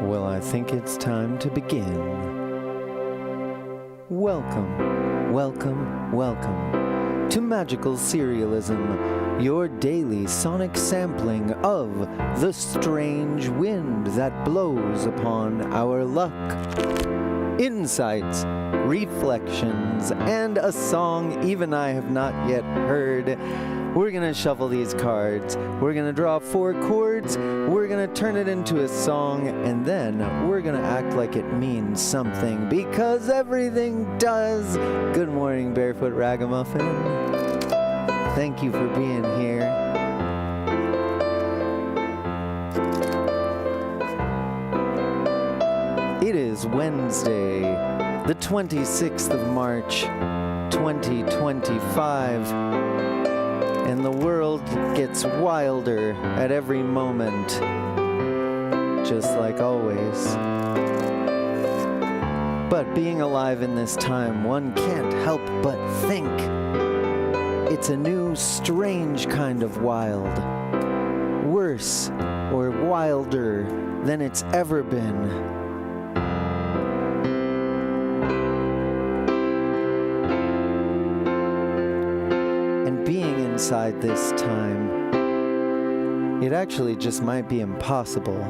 Well, I think it's time to begin. Welcome, welcome, welcome to Magical Serialism, your daily sonic sampling of the strange wind that blows upon our luck. Insights, reflections, and a song even I have not yet heard. We're gonna shuffle these cards, we're gonna draw 4 chords, we're gonna turn it into a song, and then we're gonna act like it means something, because everything does. Good morning, Barefoot Ragamuffin. Thank you for being here. It is Wednesday, the 26th of March, 2025. And the world gets wilder at every moment, just like always. But being alive in this time, one can't help but think it's a new, strange kind of wild. Worse or wilder than it's ever been. Inside this time, it actually just might be impossible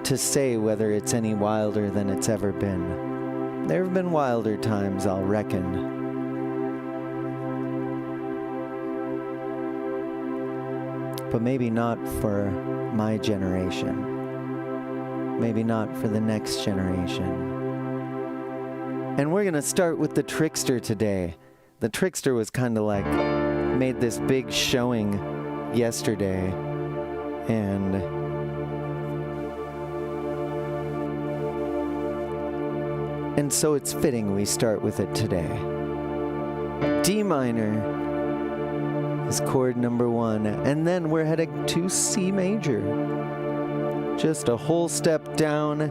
to say whether it's any wilder than it's ever been. There have been wilder times, I'll reckon. But maybe not for my generation. Maybe not for the next generation. And we're gonna start with the Trickster today. The Trickster was kind of like made this big showing yesterday, and so it's fitting we start with it today. D minor is chord number 1, and then we're heading to C major. Just a whole step down,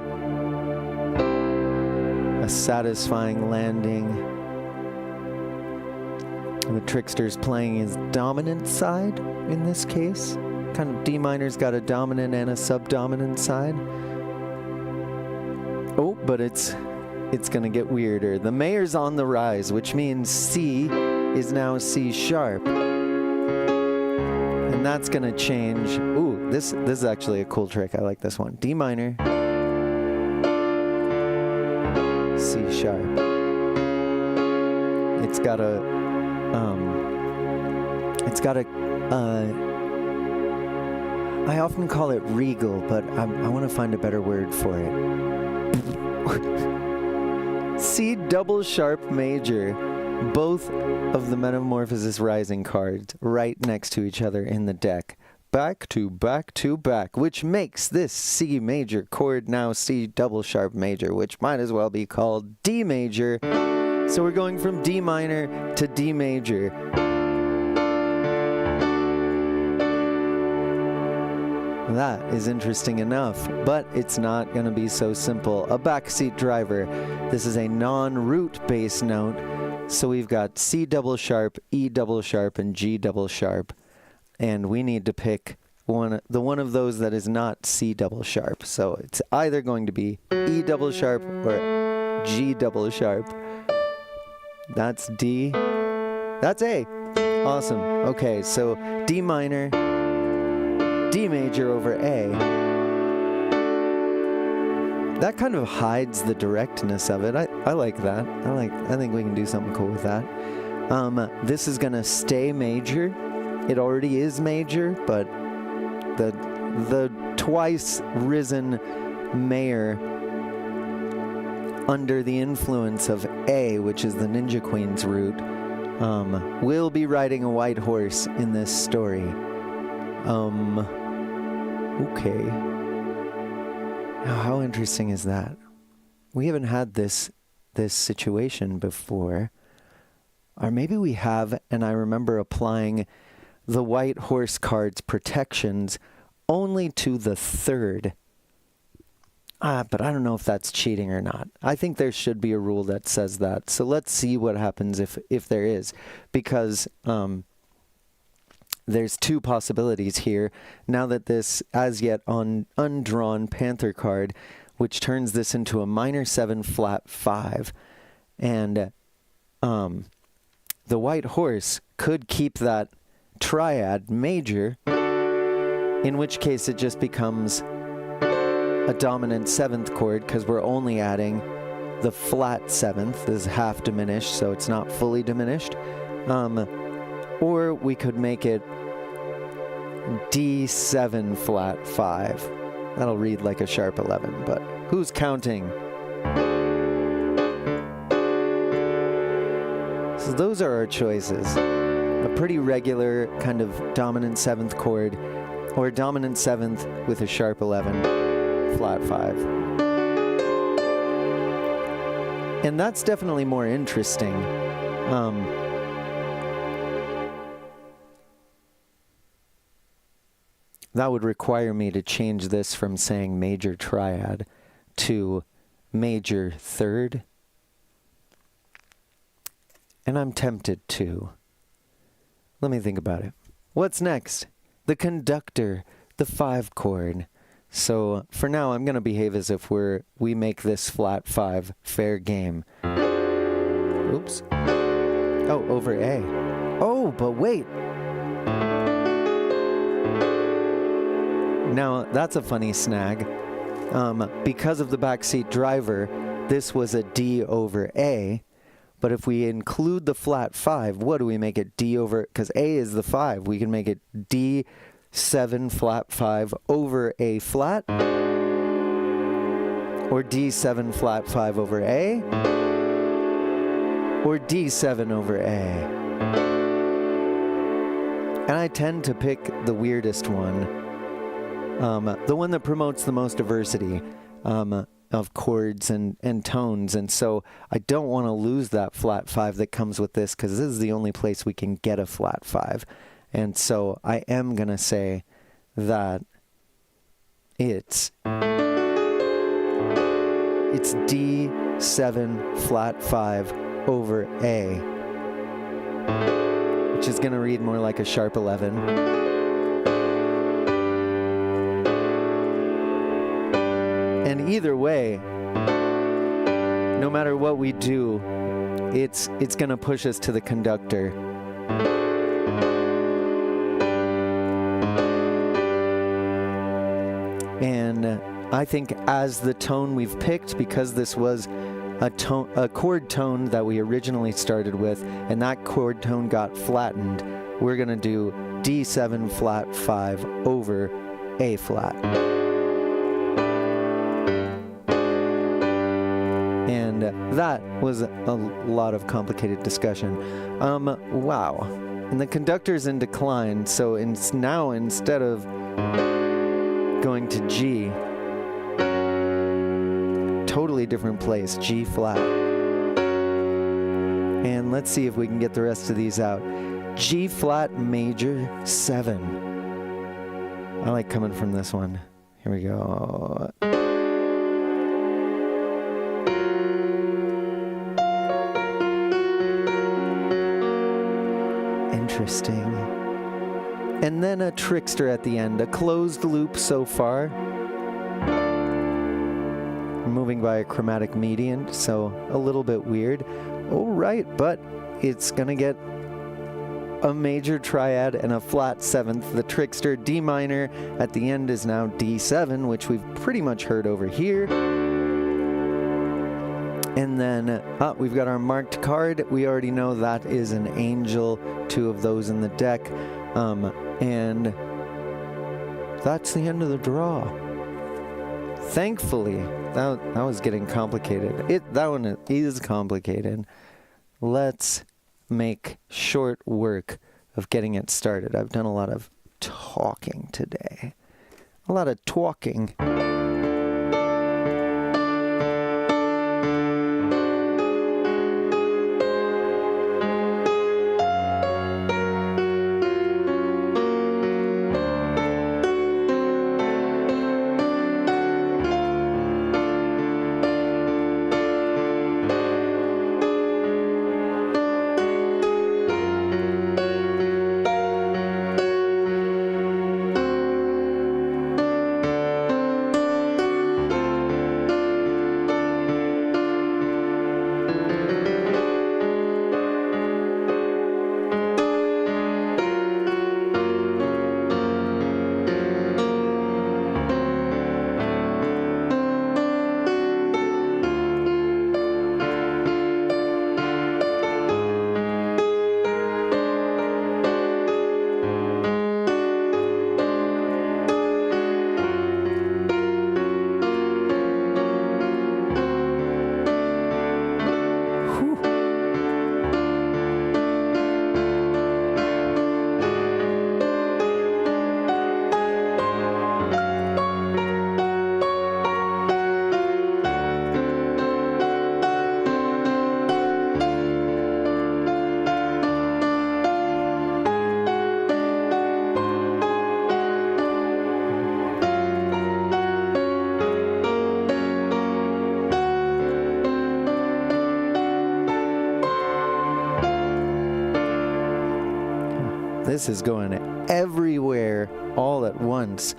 a satisfying landing. The Trickster's playing his dominant side in this case. Kind of D minor's got a dominant and a subdominant side. Oh, but it's gonna get weirder. The mayor's on the rise, which means C is now C sharp. And that's gonna change. Ooh, this is actually a cool trick. I like this one. D minor, C sharp. It's got a I often call it regal, but I want to find a better word for it. C double sharp major, both of the Metamorphosis Rising cards right next to each other in the deck. Back to back to back, which makes this C major chord now C double sharp major, which might as well be called D major. So we're going from D minor to D major. That is interesting enough, but it's not going to be so simple. A backseat driver. This is a non-root bass note, so we've got C double sharp, E double sharp, and G double sharp, and we need to pick one of those that is not C double sharp. So it's either going to be E double sharp or G double sharp. That's D. That's A. Awesome. Okay, so D minor, D major over A. That kind of hides the directness of it. I like that. I think we can do something cool with that. This is gonna stay major. It already is major, but the twice risen mayor under the influence of A, which is the Ninja Queen's root, will be riding a white horse in this story. Okay. Now, how interesting is that? We haven't had this situation before. Or maybe we have, and I remember applying the white horse card's protections only to the 3rd. But I don't know if that's cheating or not. I think there should be a rule that says that. So let's see what happens if there is. Because there's two possibilities here. Now that this as yet undrawn Panther card, which turns this into a minor 7 flat 5, and the white horse could keep that triad major, in which case it just becomes a dominant 7th chord because we're only adding the flat 7th. This is half diminished, so it's not fully diminished. Or we could make it D7 flat 5. That'll read like a sharp 11, but who's counting? So those are our choices. A pretty regular kind of dominant 7th chord, or a dominant 7th with a sharp 11 flat 5. And that's definitely more interesting. That would require me to change this from saying major triad to major 3rd. And I'm tempted to. Let me think about it. What's next? The conductor, the 5 chord. So for now, I'm going to behave as if we make this flat 5 fair game. Oops. Oh, over A. Oh, but wait. Now, that's a funny snag. Because of the backseat driver, this was a D over A. But if we include the flat 5, what do we make it D over? Because A is the 5. We can make it D7 flat 5 over A flat. Or D7 flat 5 over A. Or D7 over A. And I tend to pick the weirdest one. The one that promotes the most diversity of chords and tones. And so I don't want to lose that flat 5 that comes with this, because this is the only place we can get a flat 5. And so I am going to say that it's D7 flat 5 over A, which is going to read more like a sharp 11. And either way, no matter what we do, it's going to push us to the conductor. And I think as the tone we've picked, because this was a chord tone that we originally started with, and that chord tone got flattened, we're going to do D7 flat 5 over A flat. And that was a lot of complicated discussion. Wow. And the conductor's in decline, so now instead of going to G, totally different place, G flat. And let's see if we can get the rest of these out. G flat major 7. I like coming from this one. Here we go. Interesting. And then a trickster at the end, a closed loop so far. Moving by a chromatic median, so a little bit weird. All right, but it's gonna get a major triad and a flat 7th. The trickster D minor at the end is now D7, which we've pretty much heard over here. And then we've got our marked card. We already know that is an angel, 2 of those in the deck. And that's the end of the draw. Thankfully, that was getting complicated. That one is complicated. Let's make short work of getting it started. I've done a lot of talking today. A lot of talking. This is going everywhere all at once.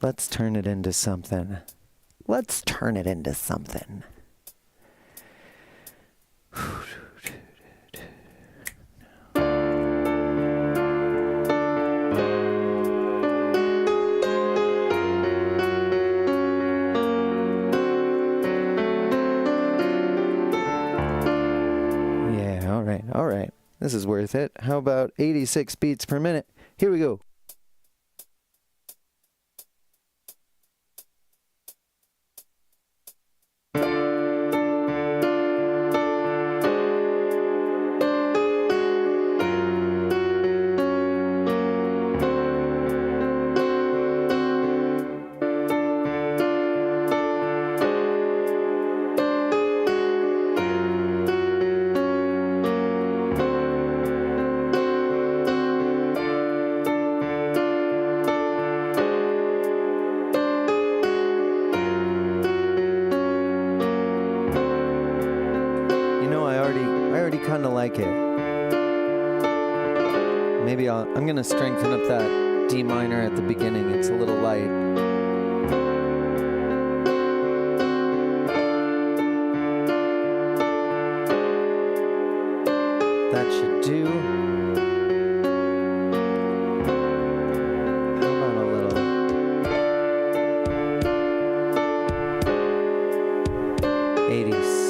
Let's turn it into something. Let's turn it into something. All right. This is worth it. How about 86 beats per minute? Here we go. Kind of like it. Maybe I'm going to strengthen up that D minor at the beginning. It's a little light. That should do. How about a little 86?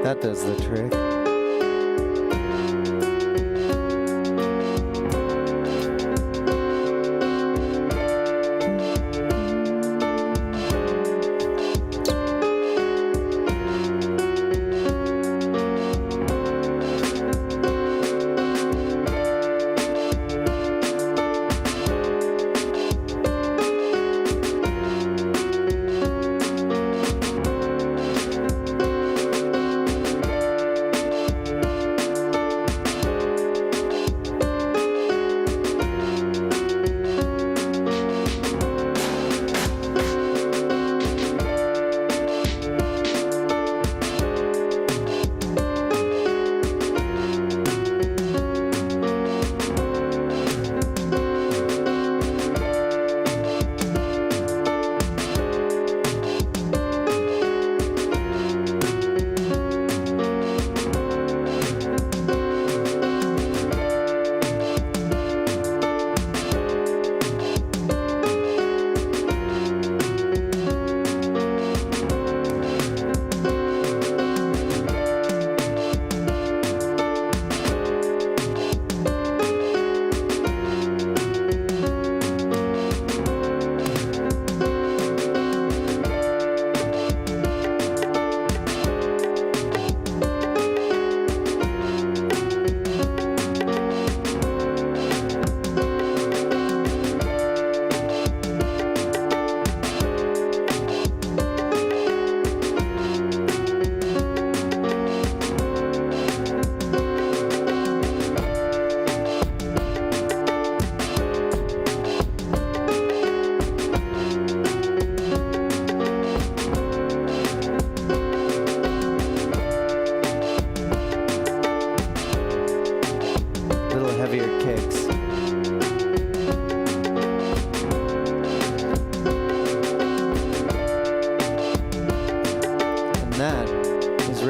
That does the trick.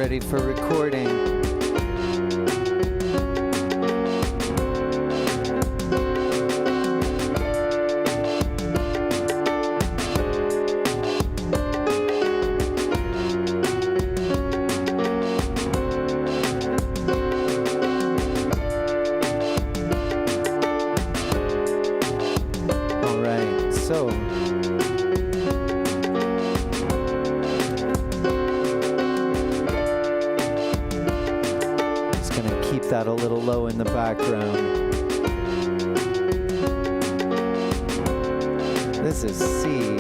ready for recording. That a little low in the background. This is C.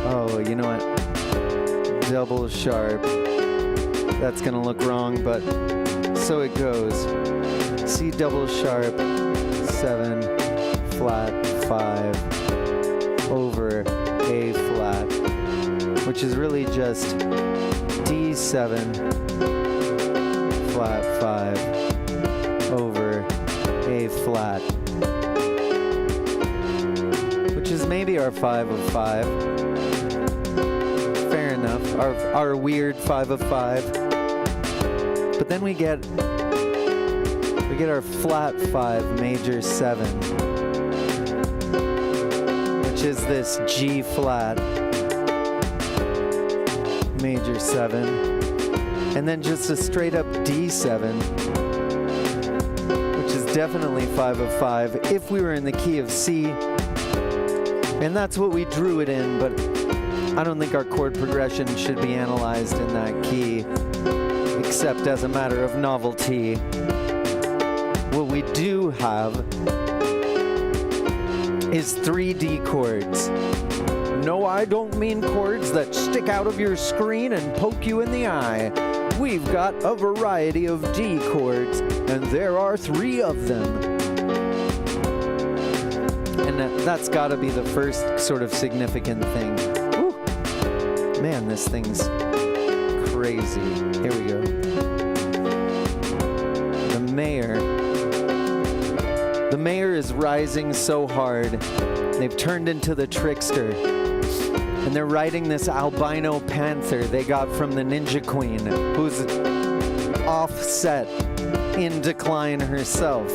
Oh, you know what? Double sharp. That's gonna look wrong, but so it goes. C double sharp, 7, flat, 5, over A flat, which is really just D7, flat, 5, over A flat, which is maybe our 5 of 5. Fair enough, our weird 5 of 5. But then we get our flat 5 major 7, which is this G flat major 7. And then just a straight up D7, which is definitely 5 of 5 if we were in the key of C. And that's what we drew it in, but I don't think our chord progression should be analyzed in that key, except as a matter of novelty. What we do have is 3 D chords. No, I don't mean chords that stick out of your screen and poke you in the eye. We've got a variety of D chords, and there are 3 of them. And that's got to be the first sort of significant thing. Ooh. Man, this thing's crazy. Here we go. The mayor is rising so hard. They've turned into the trickster. And they're riding this albino panther they got from the Ninja Queen, who's offset in decline herself.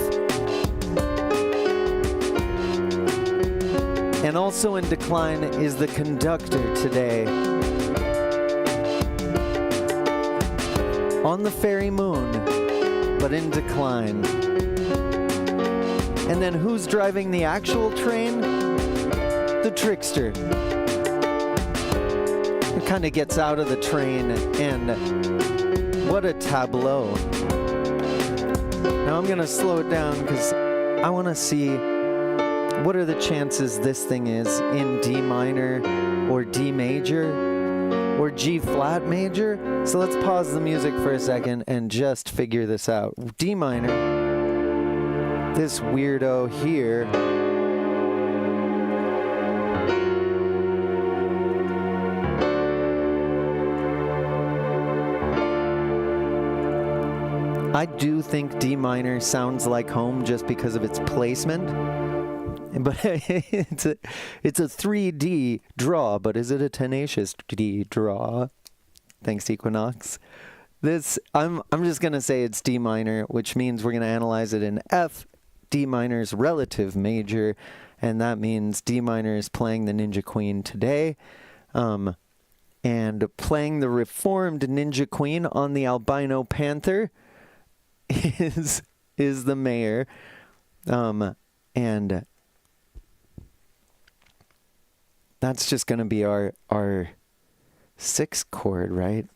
And also in decline is the conductor today. On the fairy moon, but in decline. And then who's driving the actual train? The trickster. Kind of gets out of the train, and what a tableau. Now I'm gonna slow it down because I want to see what are the chances this thing is in D minor or D major or G flat major. So let's pause the music for a second and just figure this out. D minor, this weirdo here, I do think D minor sounds like home just because of its placement, but it's a 3D draw, but is it a tenacious D draw? Thanks, Equinox. This, I'm just gonna say it's D minor, which means we're gonna analyze it in F. D minor's relative major, and that means D minor is playing the Ninja Queen today, and playing the reformed Ninja Queen on the albino panther is the mayor, and that's just going to be our 6th chord, right?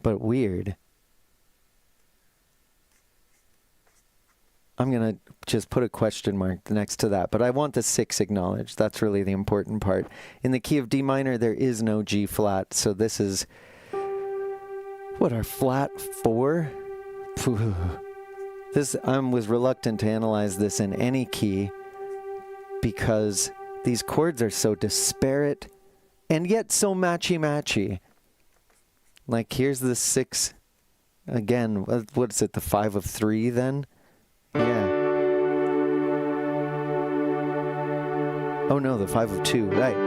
But weird. I'm going to just put a question mark next to that, but I want the 6 acknowledged. That's really the important part. In the key of D minor, there is no G flat, so this is, what, our flat 4? This, I was reluctant to analyze this in any key because these chords are so disparate and yet so matchy-matchy. Like, here's the 6 again. What is it, the 5 of 3 then? Yeah. Oh no, the 5 of 2, right.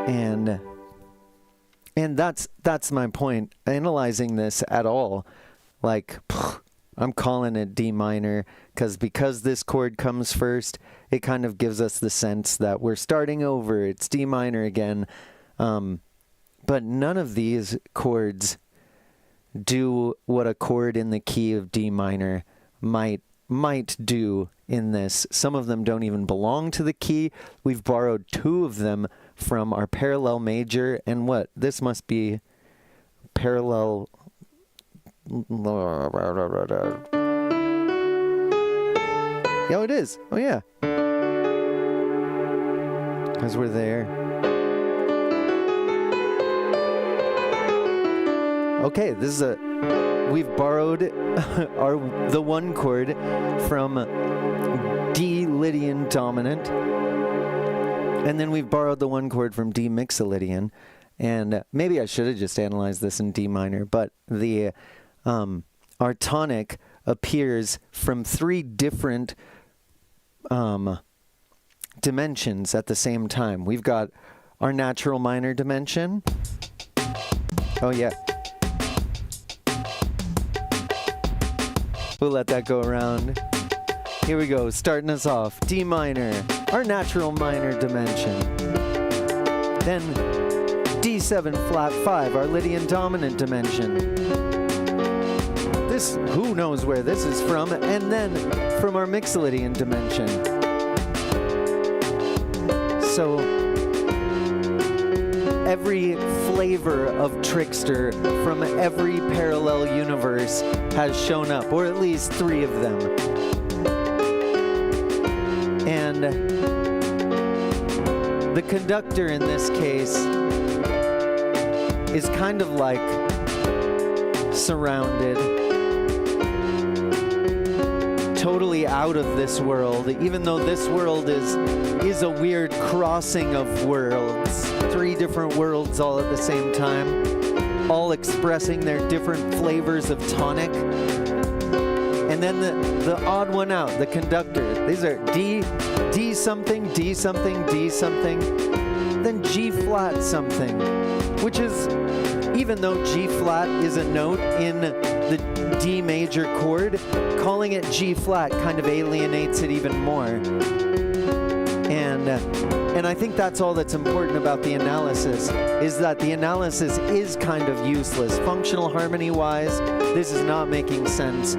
And that's my point. Analyzing this at all, like, I'm calling it D minor because this chord comes first, it kind of gives us the sense that we're starting over. It's D minor again. But none of these chords do what a chord in the key of D minor might do in this. Some of them don't even belong to the key. We've borrowed 2 of them from our parallel major, and what? This must be parallel. Yeah, it is. Oh yeah, because we're there. Okay, this is we've borrowed the 1 chord from D Lydian dominant, and then we've borrowed the 1 chord from D mixolydian, and maybe I should have just analyzed this in D minor, but the our tonic appears from 3 different dimensions at the same time. We've got our natural minor dimension. Oh yeah. We'll let that go around. Here we go, starting us off. D minor, our natural minor dimension. Then D7 flat 5, our Lydian dominant dimension. This, who knows where this is from, and then from our mixolydian dimension. So every flavor of Trickster from every parallel universe has shown up, or at least 3 of them. And the conductor in this case is kind of like surrounded, totally out of this world, even though this world is a weird crossing of worlds. 3 different worlds all at the same time, all expressing their different flavors of tonic. And then the odd one out, the conductor. These are D something, D something, D something, then G flat something, which is, even though G flat is a note in the D major chord, calling it G flat kind of alienates it even more. And I think that's all that's important about the analysis, is that the analysis is kind of useless. Functional harmony-wise, this is not making sense.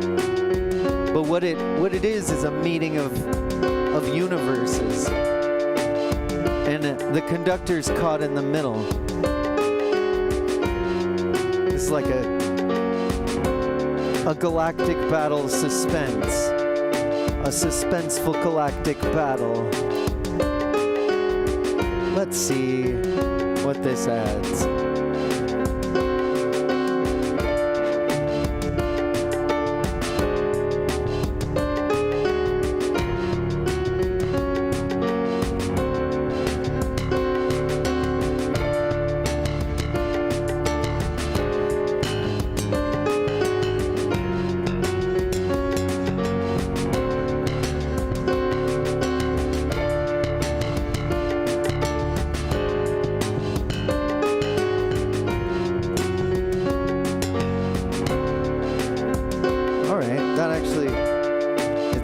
But what it is a meeting of universes. And the conductor's caught in the middle. This is like a galactic battle suspense. A suspenseful galactic battle. Let's see what this adds.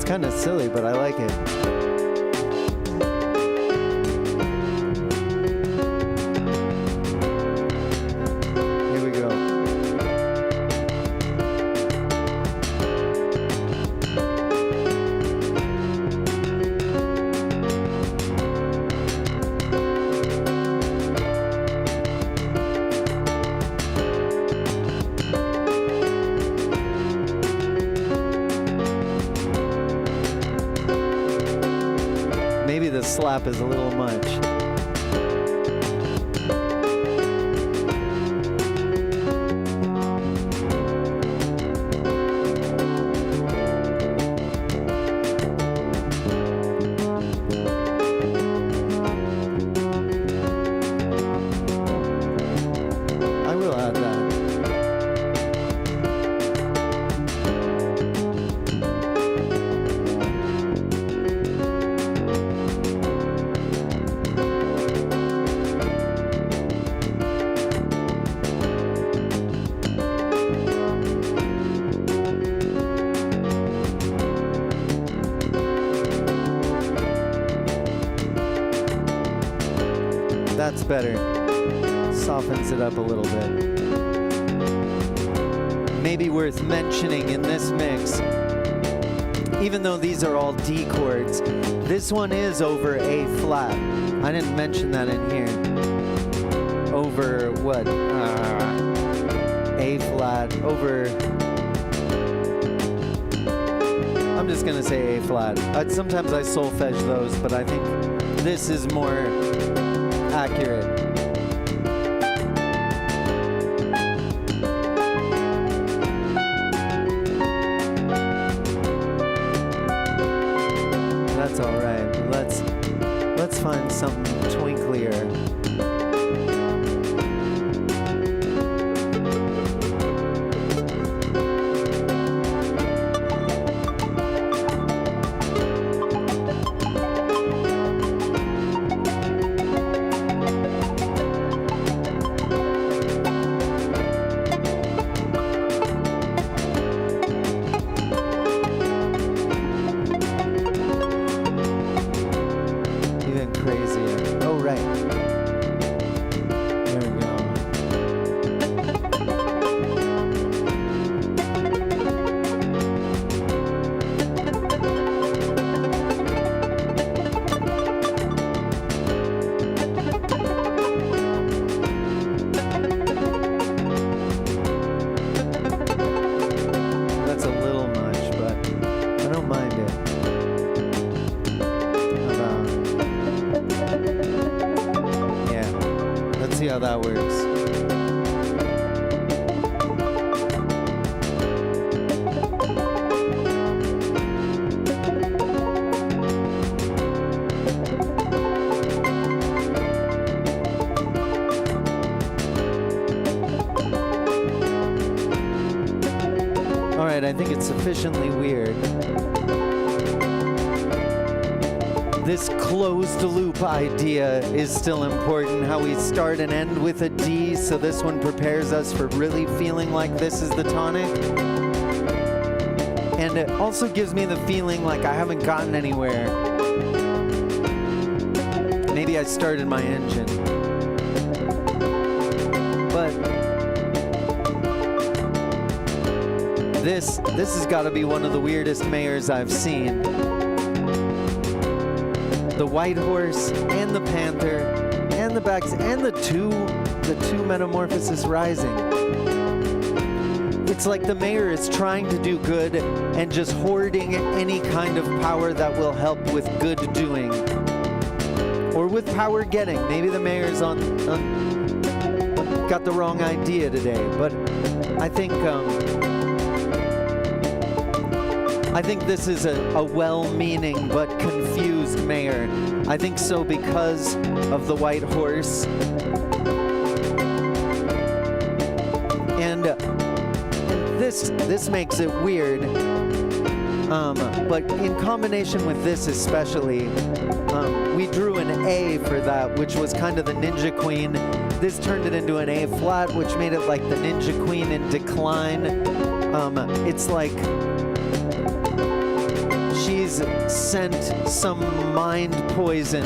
Kind of silly, but I like it. Here we go. Maybe the slap is a little much. I will add that. that's better. Softens it up a little bit. Maybe worth mentioning in this mix, even though these are all D chords, this one is over A flat. I didn't mention that in here. Over what? A flat, over... I'm just gonna say A flat. Sometimes I solfege those, but I think this is more accurate. That's all right. Let's find something twinklier. How that works. All right, I think it's sufficiently weird. This closed loop idea is still important, how we start and end with a D, so this one prepares us for really feeling like this is the tonic. And it also gives me the feeling like I haven't gotten anywhere. Maybe I started my engine. But this has got to be one of the weirdest Mayers I've seen. The white horse and the panther and the backs and the two metamorphosis rising. It's like the Mayer is trying to do good and just hoarding any kind of power that will help with good doing or with power getting. Maybe the Mayer's got the wrong idea today, but I think this is a well-meaning but confused Mayer. I think so because of the white horse. And this makes it weird. But in combination with this especially, we drew an A for that, which was kind of the Ninja Queen. This turned it into an A flat, which made it like the Ninja Queen in decline. It's like she's sent some mind poison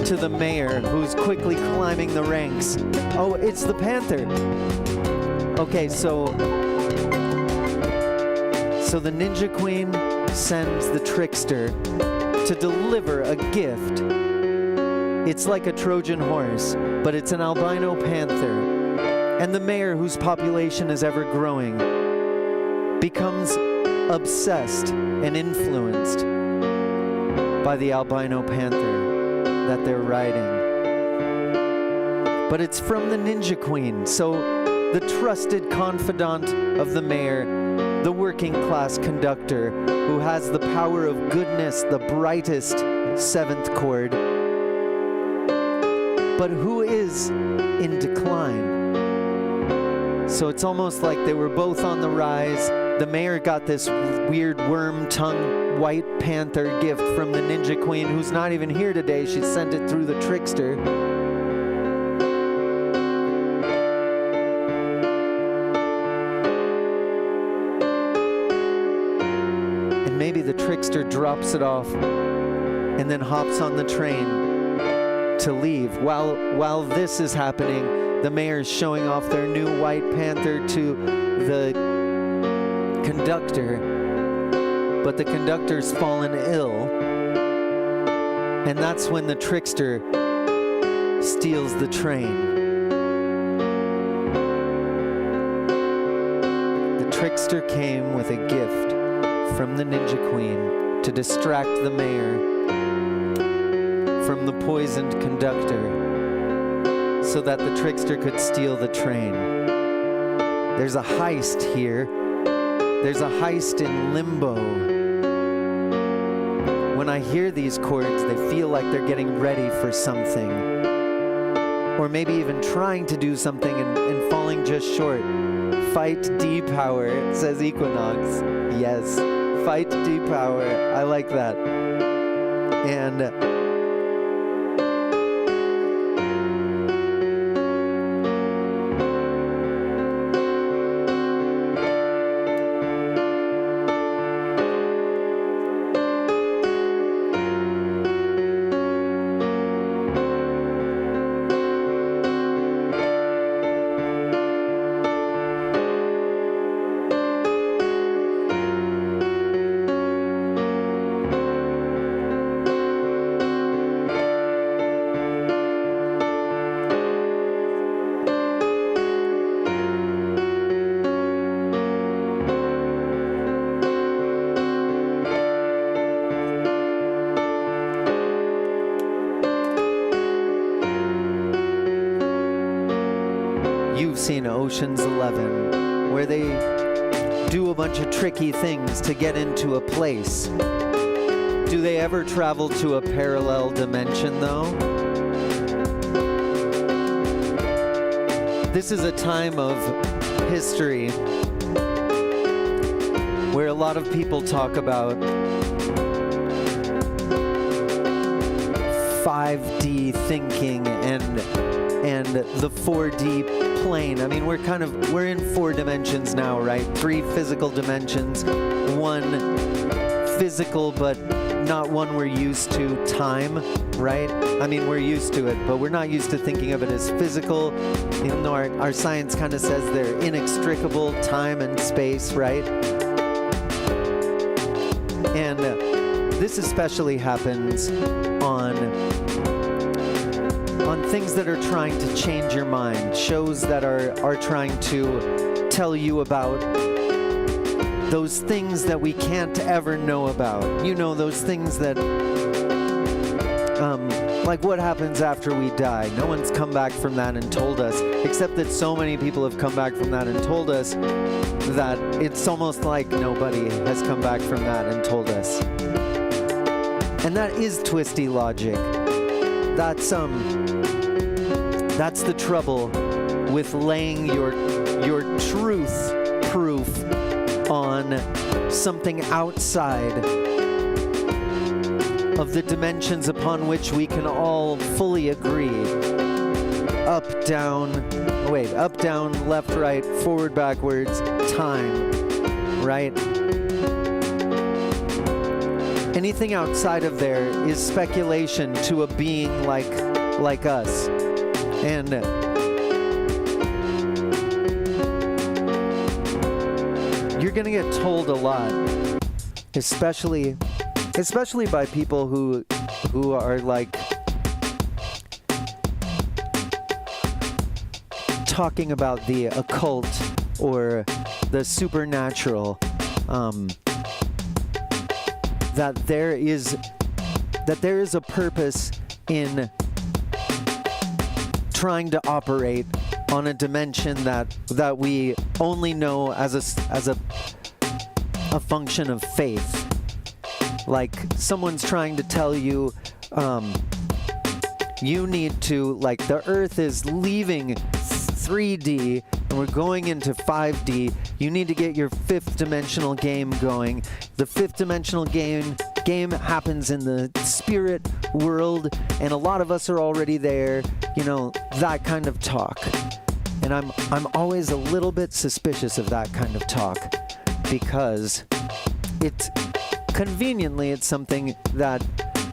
to the Mayer, who's quickly climbing the ranks. Oh, it's the Panther. Okay, so the Ninja Queen sends the Trickster to deliver a gift. It's like a Trojan horse, but it's an albino panther. And the Mayer, whose population is ever growing, becomes obsessed and influenced by the albino panther that they're riding. But it's from the Ninja Queen, so the trusted confidant of the Mayer, the working class conductor who has the power of goodness, the brightest seventh chord, but who is in decline. So it's almost like they were both on the rise. The Mayer got this weird worm-tongued white panther gift from the Ninja Queen, who's not even here today. She sent it through the Trickster. And maybe the Trickster drops it off and then hops on the train to leave. While this is happening, the mayor's showing off their new white panther to the conductor, but the conductor's fallen ill, and that's when the trickster steals the train. The trickster came with a gift from the Ninja Queen to distract the mayor from the poisoned conductor so that the trickster could steal the train. There's a heist here. There's a heist in limbo. When I hear these chords, they feel like they're getting ready for something. Or maybe even trying to do something and falling just short. Fight D-Power, says Equinox. Yes, fight D-Power. I like that. And you've seen Ocean's 11, where they do a bunch of tricky things to get into a place. Do they ever travel to a parallel dimension, though? This is a time of history where a lot of people talk about 5D thinking and the 4D plane. I mean, we're in 4 dimensions now, right? 3 physical dimensions, 1 physical but not one we're used to, time, right? I mean, we're used to it, but we're not used to thinking of it as physical, even though our science kind of says they're inextricable, time and space, right? And this especially happens on things that are trying to change your mind, shows that are trying to tell you about those things that we can't ever know about. You know, those things that, like what happens after we die. No one's come back from that and told us, except that so many people have come back from that and told us that it's almost like nobody has come back from that and told us. And that is twisty logic. That's the trouble with laying your truth proof on something outside of the dimensions upon which we can all fully agree. Up, down, left, right, forward, backwards, time, right? Anything outside of there is speculation to a being like us. And you're gonna get told a lot, especially by people who are like talking about the occult or the supernatural, that there is a purpose in trying to operate on a dimension that we only know as a function of faith. Like someone's trying to tell you, you need to, like, the Earth is leaving 3D and we're going into 5D. You need to get your 5th dimensional game going. The 5th dimensional game happens in the spirit world, and a lot of us are already there. You know, that kind of talk. And I'm always a little bit suspicious of that kind of talk, because it's something that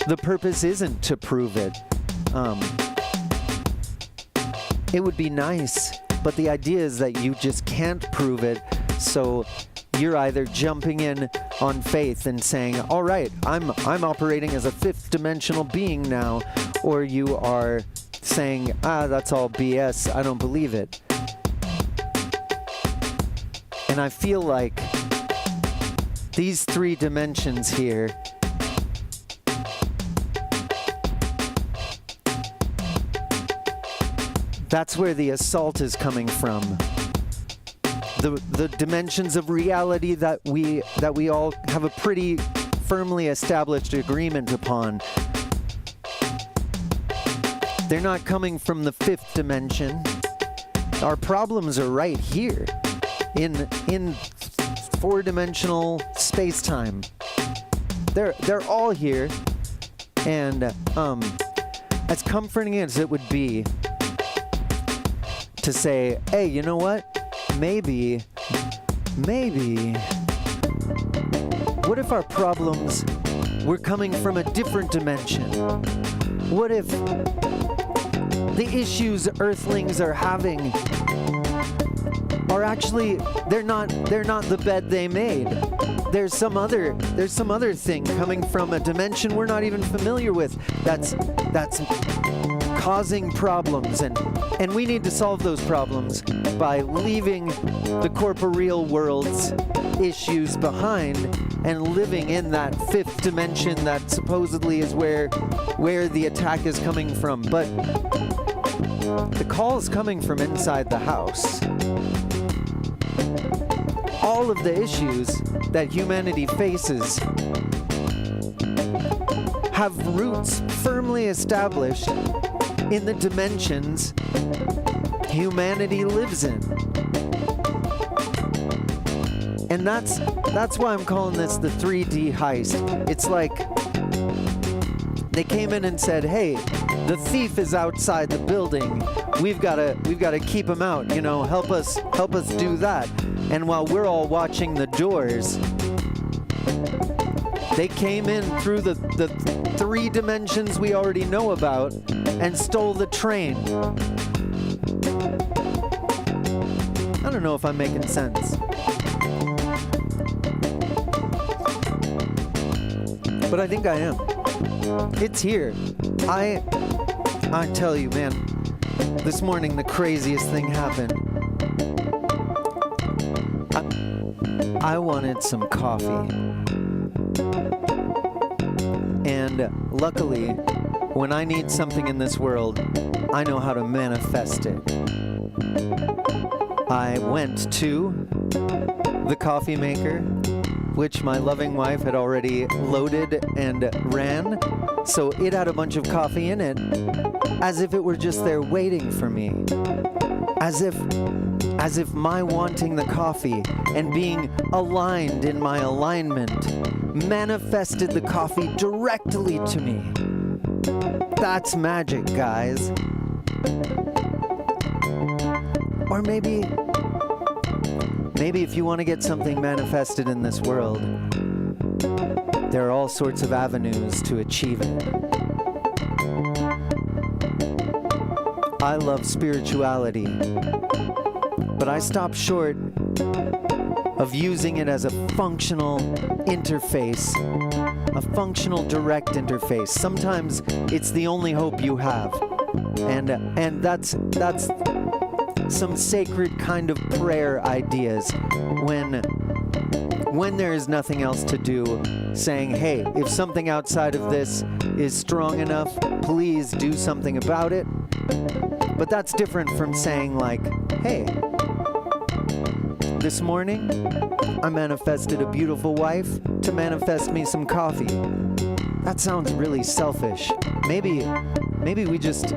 the purpose isn't to prove it. it would be nice, but the idea is that you just can't prove it, so you're either jumping in on faith and saying, all right, I'm operating as a fifth dimensional being now, or you are saying, that's all BS, I don't believe it. And I feel like these three dimensions here that's where the assault is coming from. The dimensions of reality that we all have a pretty firmly established agreement upon. They're not coming from the fifth dimension. Our problems are right here in four-dimensional space-time. They're all here, and as comforting as it would be to say, hey, you know what? Maybe, what if our problems were coming from a different dimension? What if the issues Earthlings are having are actually, they're not the bed they made. There's some other thing coming from a dimension we're not even familiar with that's causing problems, and we need to solve those problems by leaving the corporeal world's issues behind and living in that fifth dimension that supposedly is where the attack is coming from. But the call is coming from inside the house. All of the issues that humanity faces have roots firmly established in the dimensions humanity lives in. And that's why I'm calling this the 3D heist. It's like they came in and said, hey, the thief is outside the building. We've got to keep him out, you know, help us do that. And while we're all watching the doors, they came in through the three dimensions we already know about and stole the train. I don't know if I'm making sense. But I think I am. It's here. I tell you, man, this morning the craziest thing happened. I wanted some coffee. And luckily, when I need something in this world, I know how to manifest it. I went to the coffee maker, which my loving wife had already loaded and ran, so it had a bunch of coffee in it, as if it were just there waiting for me. As if my wanting the coffee and being aligned in my alignment manifested the coffee directly to me. That's magic, guys. Or maybe if you want to get something manifested in this world, there are all sorts of avenues to achieve it. I love spirituality, but I stop short of using it as a functional interface, a functional direct interface. Sometimes it's the only hope you have, and that's some sacred kind of prayer ideas when there is nothing else to do, saying, hey, if something outside of this is strong enough, please do something about it. But that's different from saying, like, hey, this morning I manifested a beautiful wife to manifest me some coffee. That sounds really selfish. Maybe we just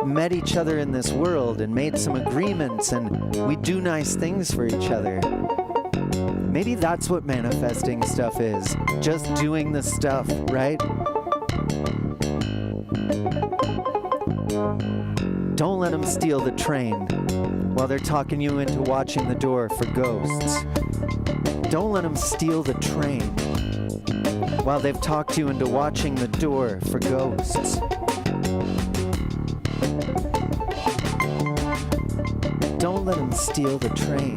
met each other in this world and made some agreements and we do nice things for each other. Maybe that's what manifesting stuff is. Just doing the stuff, right? Don't let them steal the train while they're talking you into watching the door for ghosts. Don't let them steal the train while they've talked you into watching the door for ghosts. Don't let him steal the train.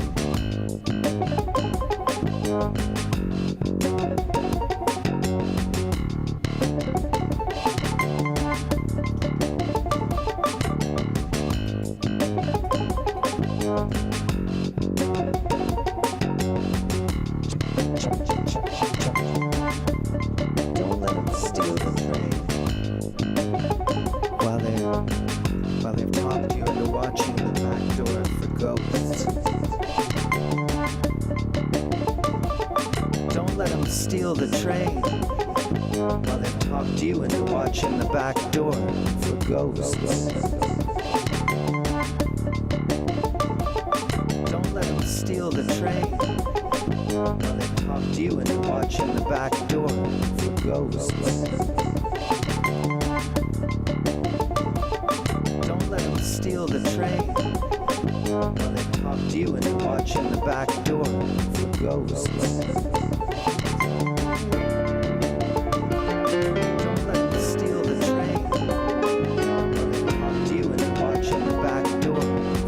Don't let him steal the train. While they've talked you into watching the back door for ghosts. Don't let them steal the train. While they've talked you into watching the back door for ghosts. Don't let them steal the train. While they've talked you into watching the back door for ghosts. Steal the train. While they talk to you into watching the back door for ghosts.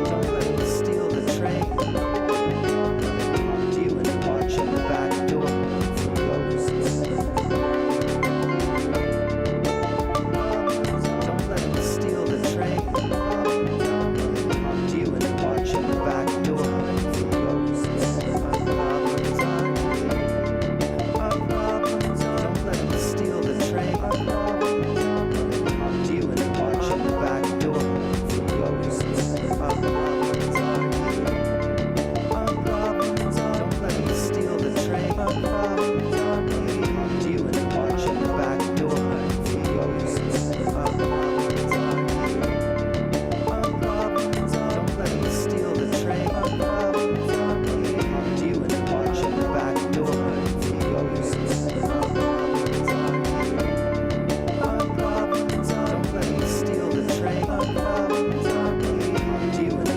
Don't let them steal the train. While they talk to you into watching the back door for ghosts. Don't let them steal the train. While they talk to you into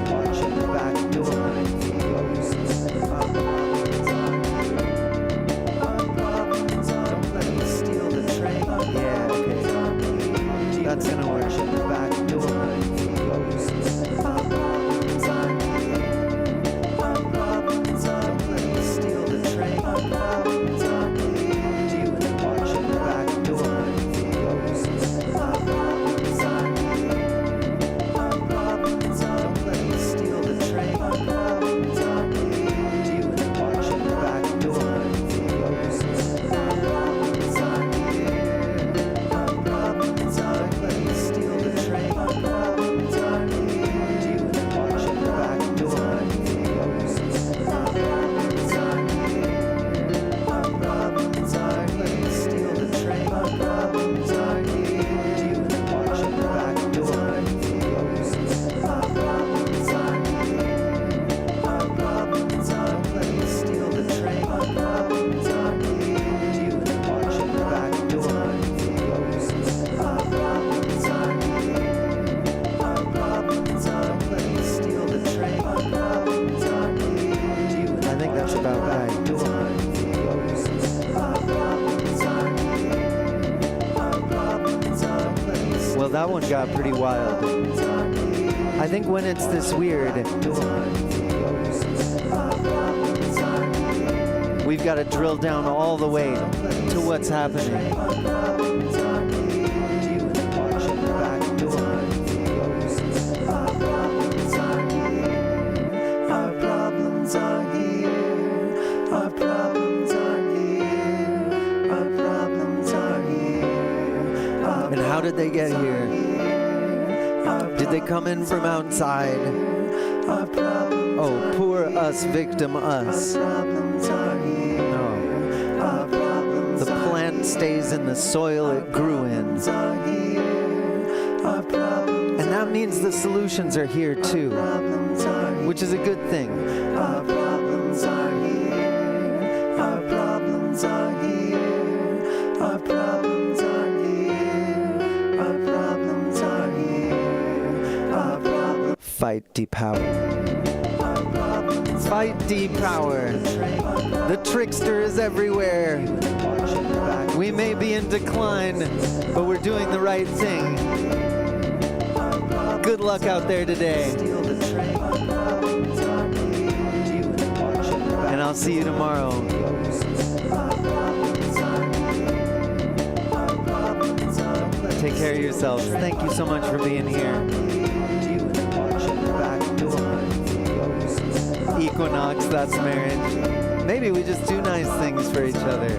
watching the back door for ghosts. That's gonna work. Back door. Steal the train. You and watching the back door. Steal the train. You and watching the back door. Well, that one got pretty wild. I think when it's this weird, we've got to drill down all the way to what's happening. Our problems are here. Our problems are here. Our problems are here. And how did they get here? Did they come in from outside? Oh, poor us, victim us. No. The plant stays in the soil it grew in. And that means the solutions are here too, which is a good thing. Our problems are here. Our problems are here. Our problems are here. Our problems are here. Our problems. Fight depower. Our problems Fight D-Power. The trickster is everywhere. We may be in decline, but we're doing the right thing. Good luck out there today. And I'll see you tomorrow. Take care of yourselves. Thank you so much for being here. Equinox, that's marriage. Maybe we just do nice things for each other.